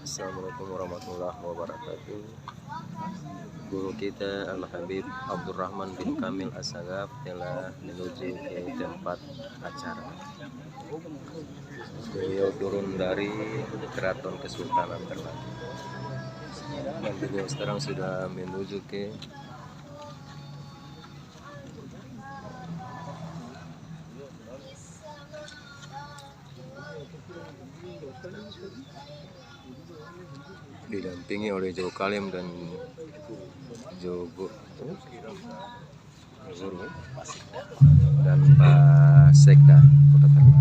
Assalamualaikum warahmatullahi wabarakatuh. Guru kita Al-Habib Abdurrahman bin Kamil As-Sagaf telah menuju ke tempat acara. Beliau turun dari Keraton Kesultanan Ternate dan beliau sekarang sudah menuju ke didampingi oleh Jo Kalim dan Jo Guru dan Pak Sekda Kota Ternate.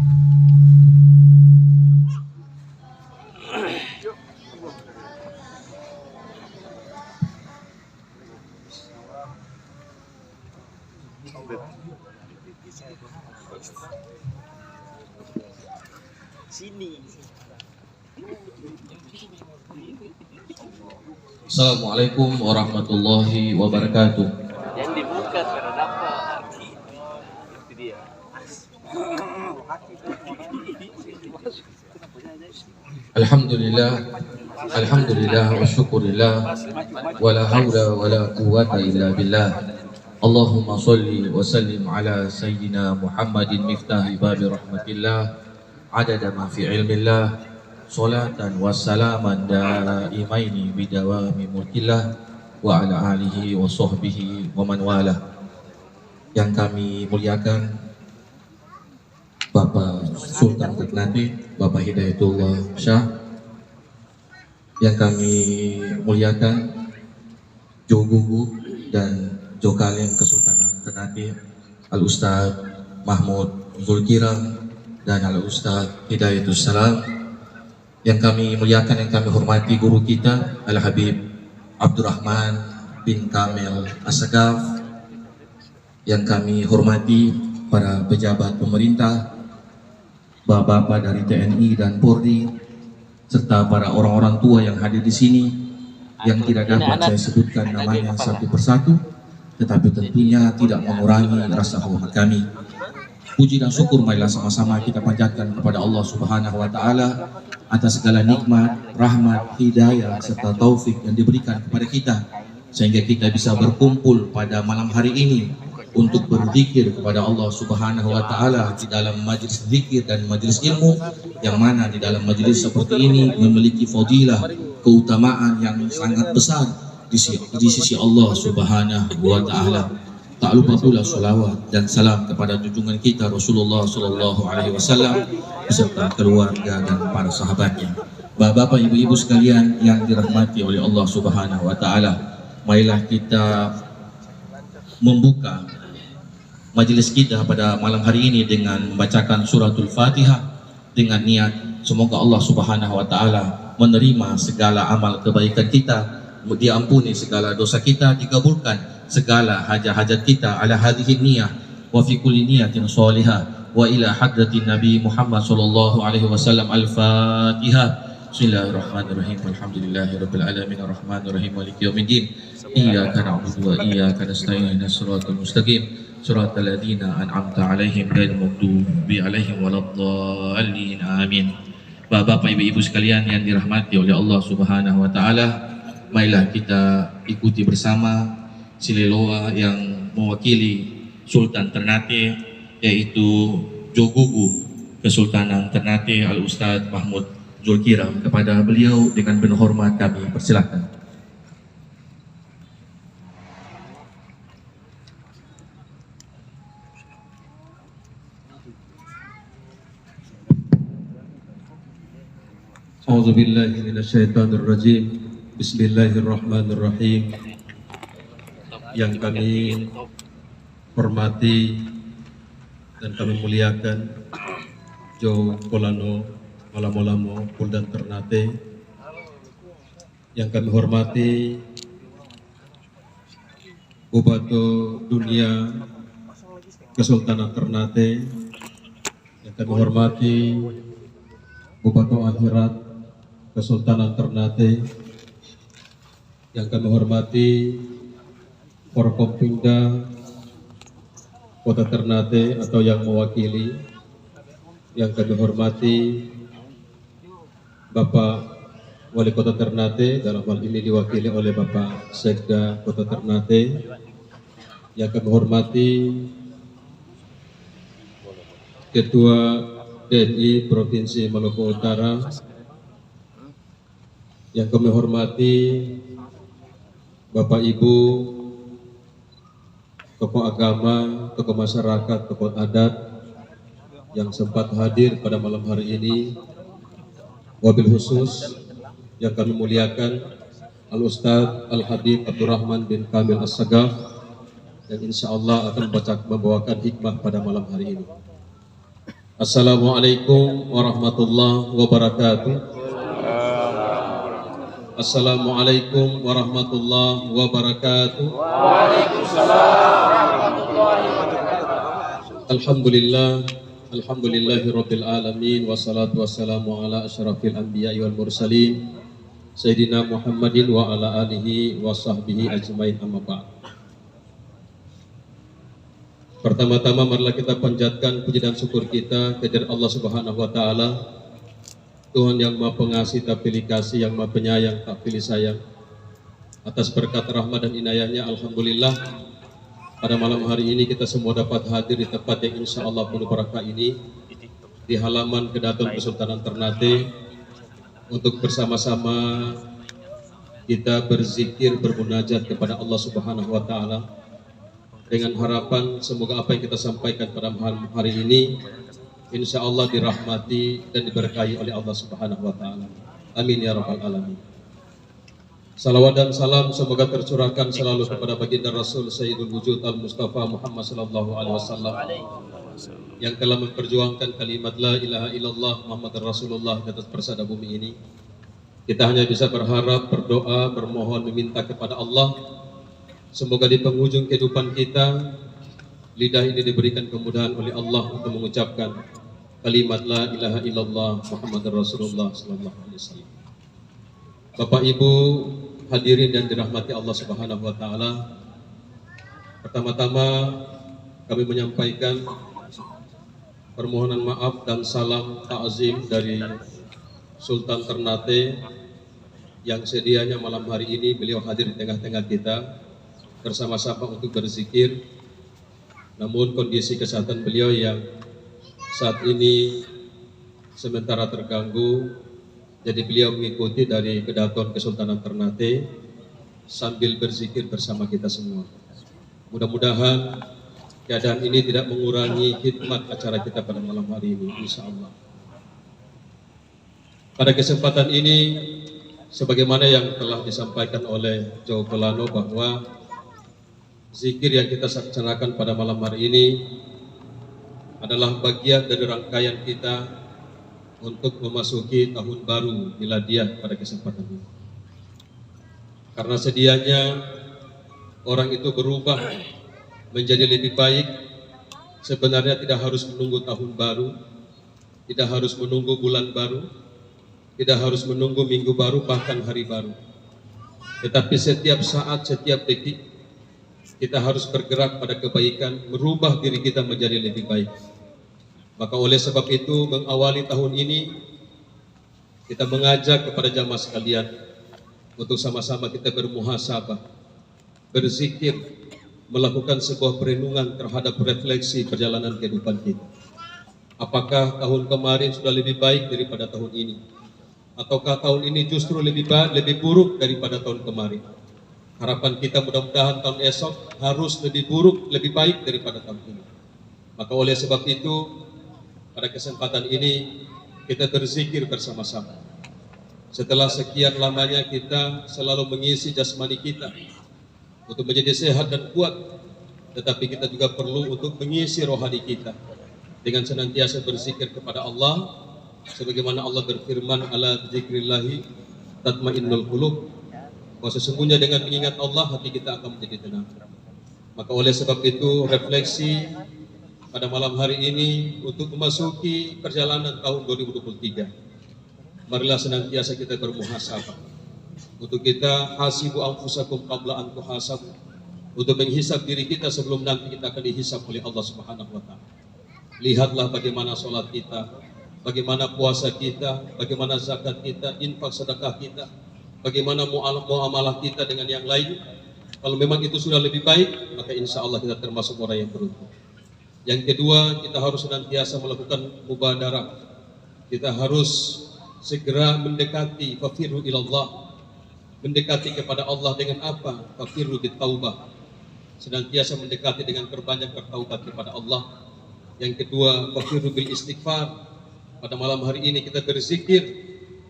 Assalamualaikum warahmatullahi wabarakatuh. Yang dibuka karena dapat itu dia. Alhamdulillah, alhamdulillah wa syukurillah, wa la hawla wa la quwwata illa billah. Allahumma salli wa sallim ala sayyidina Muhammadin miftahi babi rahmatillah, adada ma fi ilmillah, salatan wa salaman daimaini bidawami mulkillah, wa ala alihi wa sahbihi wa man wala. Yang kami muliakan Bapak Sultan Ternate, Bapak Hidayatullah Syah. Yang kami muliakan Jo Gugu dan Jo Kalim Kesultanan Ternate, Al-Ustaz Mahmud Zulkiram dan Al-Ustaz Hidayatul Salam. Yang kami muliakan, yang kami hormati guru kita Al-Habib Abdurrahman bin Kamil As-Sagaf. Yang kami hormati para pejabat pemerintah, bapak-bapak dari TNI dan Polri, serta para orang-orang tua yang hadir di sini yang tidak dapat saya sebutkan namanya satu persatu, tetapi tentunya tidak mengurangi rasa hormat kami. Puji dan syukur marilah sama-sama kita panjatkan kepada Allah Subhanahu wa taala atas segala nikmat, rahmat, hidayah serta taufik yang diberikan kepada kita sehingga kita bisa berkumpul pada malam hari ini untuk berzikir kepada Allah Subhanahu wa taala di dalam majelis zikir dan majelis ilmu, yang mana di dalam majelis seperti ini memiliki fadilah, keutamaan yang sangat besar di sisi Allah Subhanahu wa taala. Tak lupa pula salawat dan salam kepada junjungan kita Rasulullah sallallahu alaihi wasallam beserta keluarga dan para sahabatnya. Bapak-bapak, ibu-ibu sekalian yang dirahmati oleh Allah Subhanahu wa taala, marilah kita membuka majelis kita pada malam hari ini dengan membacakan suratul Fatihah dengan niat semoga Allah Subhanahu wa taala menerima segala amal kebaikan kita, diampuni segala dosa kita, dikabulkan segala hajat-hajat kita ala hadhihi niyah wa fi kulli niyatin shalihah wa ila hadratin Nabi Muhammad sallallahu alaihi wasallam. Al-Fatihah. Bismillahirrahmanirrahim. Alhamdulillahirabbil alamin arrahmanir rahim maliki yaumiddin. Iyyaka na'budu wa iyyaka nasta'in ihdinas siratal mustaqim siratal ladzina an'amta 'alaihim ghairil maghdubi 'alaihim waladdallin. Amin. Bapak-bapak, ibu-ibu sekalian yang dirahmati oleh Allah Subhanahu wa taala, marilah kita ikuti bersama Sileloa yang mewakili Sultan Ternate, yaitu Jo Gugu Kesultanan Ternate Al-Ustaz Mahmud Zulkiram. Kepada beliau dengan penuh hormat kami persilahkan. A'udzubillahi minasyaitonirrajim. Bismillahirrahmanirrahim. Yang kami hormati dan kami muliakan Jo Kolano Malamo Polda Ternate, yang kami hormati Bupato Dunia Kesultanan Ternate, yang kami hormati Bupato Akhirat Kesultanan Ternate, yang kami hormati Forkompimda Kota Ternate atau yang mewakili, yang kami hormati Bapak Wali Kota Ternate, dalam hal ini diwakili oleh Bapak Sekda Kota Ternate, yang kami hormati Ketua DNI Provinsi Maluku Utara, yang kami hormati Bapak Ibu tokoh agama, tokoh masyarakat, tokoh adat yang sempat hadir pada malam hari ini, wabil khusus yang kami muliakan Al-Ustadz Al-Habib Abdurrahman bin Kamil As-Sagaf, yang insya Allah akan membawakan hikmah pada malam hari ini. Assalamualaikum warahmatullahi wabarakatuh. Assalamualaikum warahmatullahi wabarakatuh. Alhamdulillah, alhamdulillahirabbil alamin, wassalatu wassalamu ala asyrafil anbiya'i wal mursalin Sayyidina Muhammadin wa ala alihi wa sahbihi ajmain, amma ba'd. Pertama-tama marilah kita panjatkan puji dan syukur kita kepada Allah Subhanahu wa taala, Tuhan yang Maha Pengasih tak pilih kasih, yang Maha Penyayang tak pilih sayang. Atas berkat rahmat dan inayahnya, alhamdulillah pada malam hari ini kita semua dapat hadir di tempat yang insya Allah penuh barakah ini, di halaman Kedaton Kesultanan Ternate, untuk bersama-sama kita berzikir, bermunajat kepada Allah Subhanahu wa taala, dengan harapan semoga apa yang kita sampaikan pada hari ini insya Allah dirahmati dan diberkahi oleh Allah Subhanahu wa taala. Amin ya rabbal alamin. Salawat dan salam semoga tercurahkan selalu kepada baginda Rasul Sayyidul Wujud Al-Mustafa Muhammad sallallahu alaihi wasallam, yang telah memperjuangkan kalimat la ilaha illallah Muhammad Rasulullah di atas persada bumi ini. Kita hanya bisa berharap, berdoa, bermohon, meminta kepada Allah semoga di penghujung kehidupan kita lidah ini diberikan kemudahan oleh Allah untuk mengucapkan kalimat la ilaha illallah Muhammad Rasulullah sallallahu alaihi wasallam. Bapak Ibu hadirin dan dirahmati Allah Subhanahu wa taala, pertama-tama kami menyampaikan permohonan maaf dan salam ta'zim dari Sultan Ternate yang sedianya malam hari ini beliau hadir di tengah-tengah kita bersama-sama untuk berzikir, namun kondisi kesehatan beliau yang saat ini sementara terganggu, jadi beliau mengikuti dari Kedaton Kesultanan Ternate sambil berzikir bersama kita semua. Mudah-mudahan keadaan ini tidak mengurangi hikmat acara kita pada malam hari ini, insya Allah. Pada kesempatan ini, sebagaimana yang telah disampaikan oleh Joe Pelano, bahwa zikir yang kita laksanakan pada malam hari ini adalah bagian dari rangkaian kita untuk memasuki tahun baru miladiah pada kesempatan ini. Karena sedianya orang itu berubah menjadi lebih baik, sebenarnya tidak harus menunggu tahun baru, tidak harus menunggu bulan baru, tidak harus menunggu minggu baru, bahkan hari baru. Tetapi setiap saat, setiap detik kita harus bergerak pada kebaikan, merubah diri kita menjadi lebih baik. Maka oleh sebab itu, mengawali tahun ini kita mengajak kepada jamaah sekalian untuk sama-sama kita bermuhasabah, berzikir, melakukan sebuah perenungan terhadap refleksi perjalanan kehidupan kita. Apakah tahun kemarin sudah lebih baik daripada tahun ini? Ataukah tahun ini justru lebih buruk daripada tahun kemarin? Harapan kita mudah-mudahan tahun esok harus lebih buruk, lebih baik daripada tahun ini. Maka oleh sebab itu, pada kesempatan ini kita berzikir bersama-sama. Setelah sekian lamanya kita selalu mengisi jasmani kita untuk menjadi sehat dan kuat, tetapi kita juga perlu untuk mengisi rohani kita dengan senantiasa berzikir kepada Allah, sebagaimana Allah berfirman, ala dzikrillahi tatmainnul qulub, bahwa sesungguhnya dengan mengingat Allah hati kita akan menjadi tenang. Maka oleh sebab itu, refleksi pada malam hari ini untuk memasuki perjalanan tahun 2023, marilah senantiasa kita bermuhasabah, untuk kita hasibu anfusakum qabla an tuhasabu, untuk menghisab diri kita sebelum nanti kita akan dihisab oleh Allah Subhanahu wa taala. Lihatlah bagaimana sholat kita, bagaimana puasa kita, bagaimana zakat kita, infak sedekah kita, bagaimana muamalah kita dengan yang lain. Kalau memang itu sudah lebih baik, maka insya Allah kita termasuk orang yang beruntung. Yang kedua, kita harus senantiasa melakukan mubadarah. Kita harus segera mendekati fafiru ilallah, mendekati kepada Allah dengan apa? Fafiru bitaubah, senantiasa mendekati dengan perbanyak bertaubat kepada Allah. Yang kedua, fafiru bil istighfar. Pada malam hari ini kita berzikir,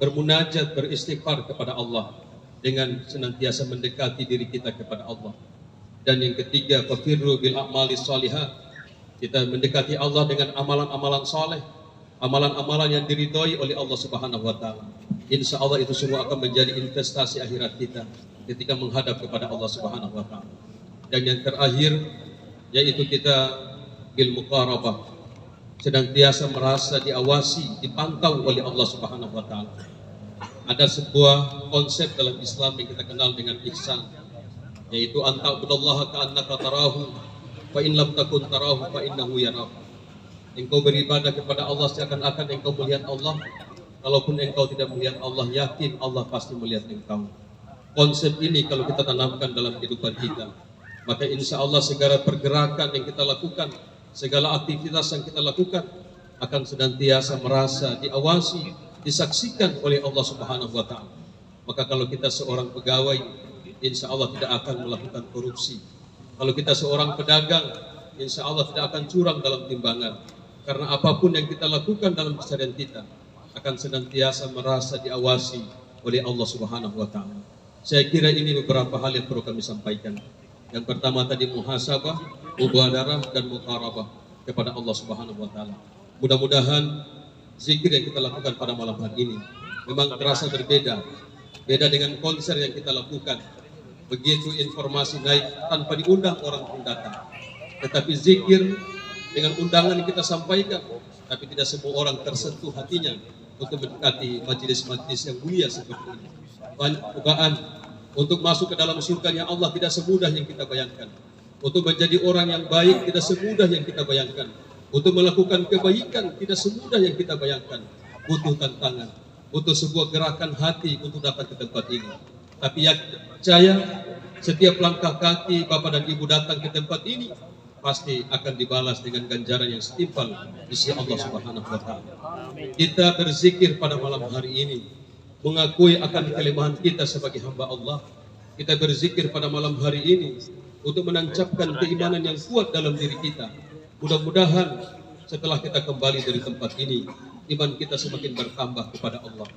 bermunajat, beristighfar kepada Allah dengan senantiasa mendekati diri kita kepada Allah. Dan yang ketiga, fafiru bil a'mali shalihat. Kita mendekati Allah dengan amalan-amalan saleh, amalan-amalan yang diridhoi oleh Allah Subhanahu wa taala. Insya Allah itu semua akan menjadi investasi akhirat kita ketika menghadap kepada Allah Subhanahu wa taala. Dan yang terakhir yaitu kita bil muqarabah, senantiasa merasa diawasi, dipantau oleh Allah Subhanahu wa taala. Ada sebuah konsep dalam Islam yang kita kenal dengan ihsan, yaitu anta'budallaha ka'annaka tarahu fa in lam takun tarahu fa innahu yarahu. Engkau beribadah kepada Allah seakan-akan engkau melihat Allah. Kalaupun engkau tidak melihat Allah, yakin Allah pasti melihat engkau. Konsep ini kalau kita tanamkan dalam kehidupan kita, maka insya Allah segala pergerakan yang kita lakukan, segala aktivitas yang kita lakukan akan senantiasa merasa diawasi, disaksikan oleh Allah Subhanahu wa taala. Maka kalau kita seorang pegawai, insya Allah tidak akan melakukan korupsi. Kalau kita seorang pedagang, insya Allah tidak akan curang dalam timbangan. Karena apapun yang kita lakukan dalam keseharian kita akan senantiasa merasa diawasi oleh Allah Subhanahu wa taala. Saya kira ini beberapa hal yang perlu kami sampaikan. Yang pertama tadi muhasabah, mubadarah dan muqarabah kepada Allah Subhanahu wa taala. Mudah-mudahan zikir yang kita lakukan pada malam hari ini memang terasa berbeda. Beda dengan konser yang kita lakukan. Begitu informasi naik tanpa diundang orang pun datang. Tetapi zikir dengan undangan yang kita sampaikan, tapi tidak semua orang tersentuh hatinya untuk mendekati majelis-majelis yang mulia seperti ini. Banyak cobaan untuk masuk ke dalam surga-Nya Allah tidak semudah yang kita bayangkan. Untuk menjadi orang yang baik tidak semudah yang kita bayangkan. Untuk melakukan kebaikan tidak semudah yang kita bayangkan. Butuh tantangan, butuh sebuah gerakan hati untuk datang ke tempat ini. Tapi yang percaya, setiap langkah kaki Bapak dan Ibu datang ke tempat ini pasti akan dibalas dengan ganjaran yang setimpal di sisi Allah Subhanahu wa taala. Kita berzikir pada malam hari ini, mengakui akan kelemahan kita sebagai hamba Allah. Kita berzikir pada malam hari ini untuk menancapkan keimanan yang kuat dalam diri kita. Mudah-mudahan setelah kita kembali dari tempat ini, iman kita semakin bertambah kepada Allah.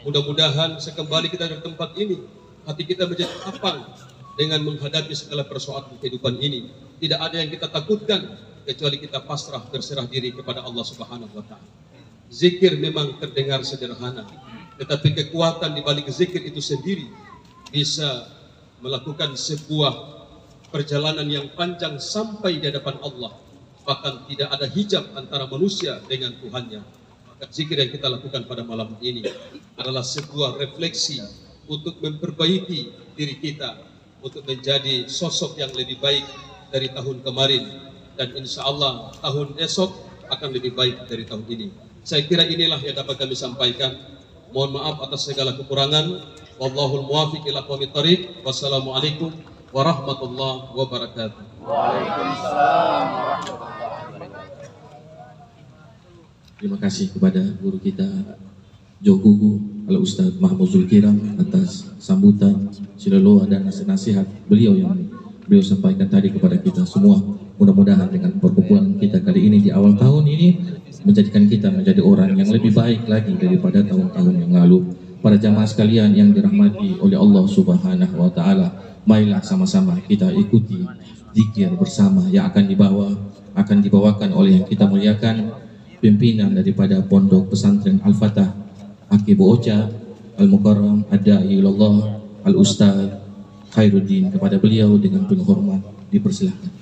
Mudah-mudahan sekembali kita dari tempat ini, hati kita menjadi lapang dengan menghadapi segala persoalan kehidupan ini. Tidak ada yang kita takutkan kecuali kita pasrah berserah diri kepada Allah Subhanahu wa taala. Zikir memang terdengar sederhana, tetapi kekuatan di balik zikir itu sendiri bisa melakukan sebuah perjalanan yang panjang sampai di hadapan Allah. Bahkan tidak ada hijab antara manusia dengan Tuhannya. Maka zikir yang kita lakukan pada malam ini adalah sebuah refleksi untuk memperbaiki diri kita, untuk menjadi sosok yang lebih baik dari tahun kemarin, dan insya Allah tahun esok akan lebih baik dari tahun ini. Saya kira inilah yang dapat kami sampaikan. Mohon maaf atas segala kekurangan. Wallahul muwaffiq ila aqwamit thoriq. Wassalamualaikum warahmatullahi wabarakatuh. Terima kasih kepada guru kita Jogugu Al-Ustadz Mahmud Zulkiram atas sambutan, silaluha dan nasihat beliau yang beliau sampaikan tadi kepada kita semua. Mudah-mudahan dengan perkumpulan kita kali ini di awal tahun ini menjadikan kita menjadi orang yang lebih baik lagi daripada tahun-tahun yang lalu. Para jamaah sekalian yang dirahmati oleh Allah Subhanahu wa taala, marilah sama-sama kita ikuti zikir bersama yang akan dibawakan oleh yang kita muliakan, pimpinan daripada Pondok Pesantren Al-Fatah Aki Bu Ocha Al-Mukarram Ad-Da'i Ilallah Al-Ustadz Khairuddin. Kepada beliau dengan penuh hormat dipersilakan.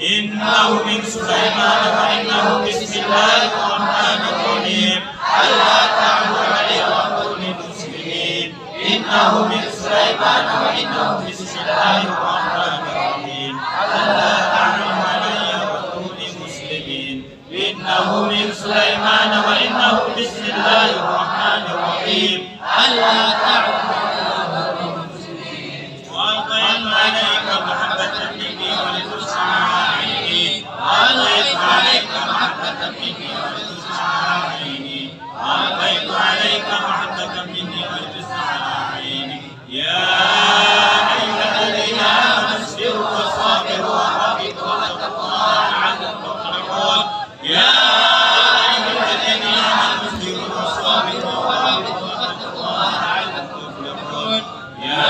إنه من سليمان وإنه بسم الله الرحمن الرحيم ألا تعلوا علي وأتوني مسلمين إنه من سليمان وإنه بسم الله الرحمن الرحيم ألا تعلوا علي وأتوني مسلمين إنه من سليمان وإنه بسم الله الرحمن الرحيم ألا تعلوا وألقيت عليك محبة مني ولتصنع عيني وألقيت عليك محبة مني ولتصنع عيني وألقيت عليك محبة مني ولتصنع عيني يا أيها الذين آمنوا اصبروا وصابروا ورابطوا واتقوا الله لعلكم تفلحون يا أيها الذين آمنوا اصبروا وصابروا ورابطوا واتقوا الله لعلكم تفلحون يا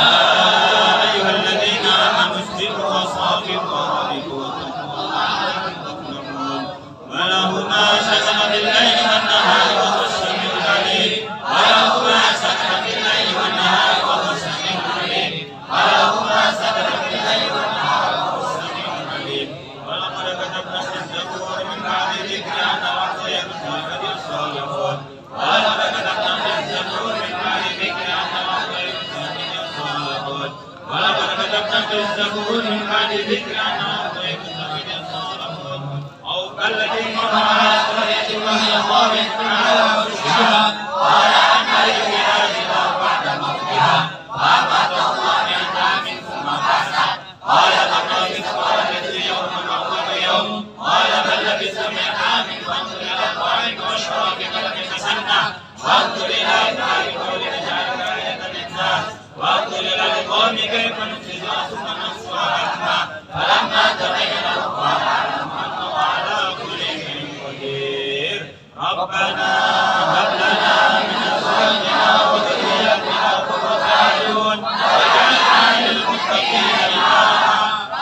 أيها الذين آمنوا اصبروا وصابروا ورابطوا واتقوا الله لعلكم تفلحون وله ما سكن بالليل والنهار وهو السميع العليم وله ما سكن بالليل والنهار وهو السميع العليم وله ما سكن بالليل والنهار وهو السميع العليم ولقد كتبنا في الزبور من بعد ذكر أن وحي الخلق الصالحون ولقد كتبنا في الزبور من بعد ذكر أن وحي الخلق الصالحون ولقد كتبنا في الزبور من بعد ذكر أن وحي الخلق الصالحون أو كالتي مر على قرية وهي خاوية على عروشها قال أنى يحيي هذه الله بعد موتها فأماته الله 100 عام ثم بعثه قال كم لبثت قال لبثت يوما أو بعض يوم قال بل لبثت 100 عام فانظر إلى طعامك وشرابك لم يتسنى وانظر إلى إثمارك ولنجعلك آية للناس وانظر إلى القوم كيف نخرجها ثم نكسوها لحما فلما تبين له قال أعلم أن الله على كل شيء قدير ربنا هب لنا من أزواجنا وذرياتنا قرة أعين واجعلنا للمتقين إماما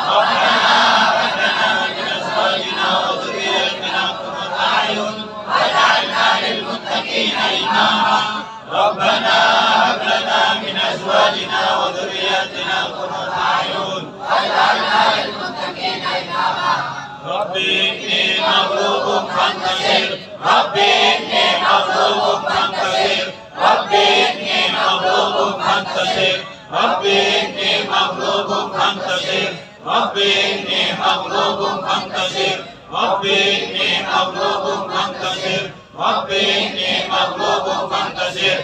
ربنا هب لنا من أزواجنا وذرياتنا قرة أعين واجعلنا للمتقين إماما ربنا هب لنا من أزواجنا وذرياتنا قرة أعين واجعلنا للمتقين إماما ربي إني مغلوب فانتصر ربي إني مغلوب فانتصر ربي إني مغلوب فانتصر ربي إني مغلوب فانتصر ربي إني مغلوب فانتصر ربي إني مغلوب فانتصر ربي إني مغلوب فانتصر